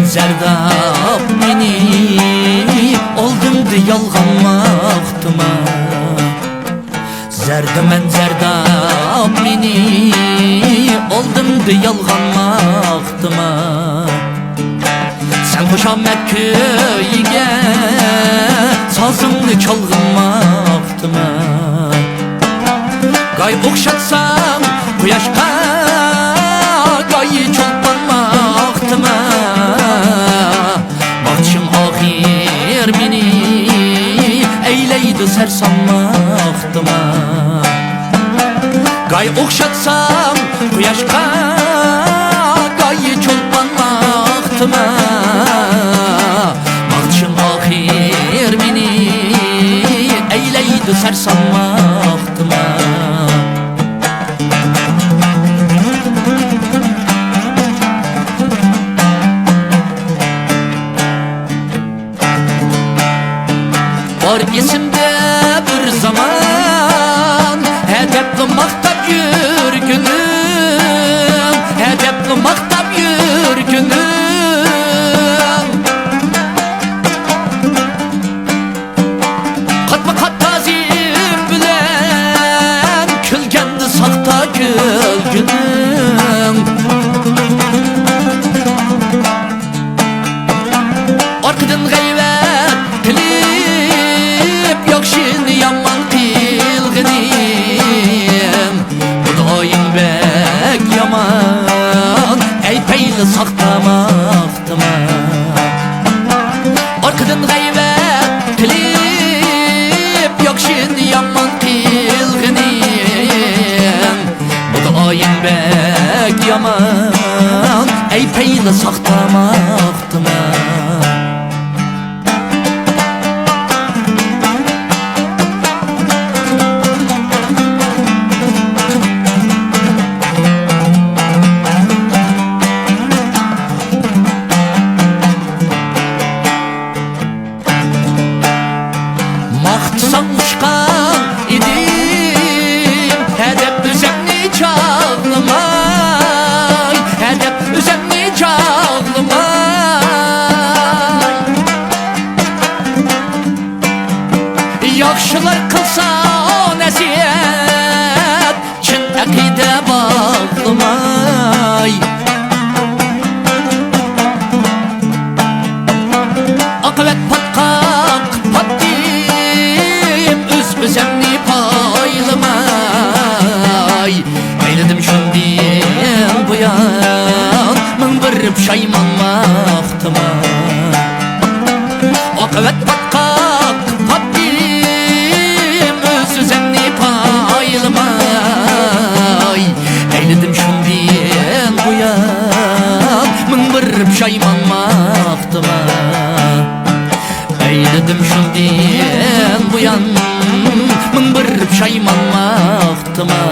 zerdab meni oldimdi yalganmaqtıma. Zerdimen zerdab meni oldimdi yalganmaqtıma. Sen koşamet köyge sazımdı çalgınmaqtıma. Gay okşatsam kuyaşqa gayı çolpanmaqtıma. Bahçım ahir meni eyleydi sersanmaqtıma. Gay okşatsam kuyaşqa gayı çolpanmaqtıma. Bahçım ahir meni eyleydi sersanmaqtıma. Var esimde bir zaman hedefli maqtab yürgünüm, hedefli maqtab yürgünüm. Qatma qat tazim bilen külgendi saqta külgünüm. Arqıdan gayvet tilip yakşini yaman qilg'inim. Xudoying bek yaman ey peyli saqtamaqtıma. Arqıdan gayvet tilip yakşini yaman qilg'inim. Xudoying bek yaman ey peyli saqtamaqtıma. Maqtsan uçqan idim hedef üzemni çağlamay, hedef üzemni çağlamay. Yaxşılar qılsa nəsiyyət çin əqidə bağlamay. Aqibət patqaq patdim özümni paylamay. Eyledim şundan buyan min bir pişaymanmaqtıma. Aqibət patqaq patdim özümni paylamay. Eyledim şundan buyan min bir pişaymanmaqtıma. Eyledim şundan buyan min bir pişaymanmaqtıma.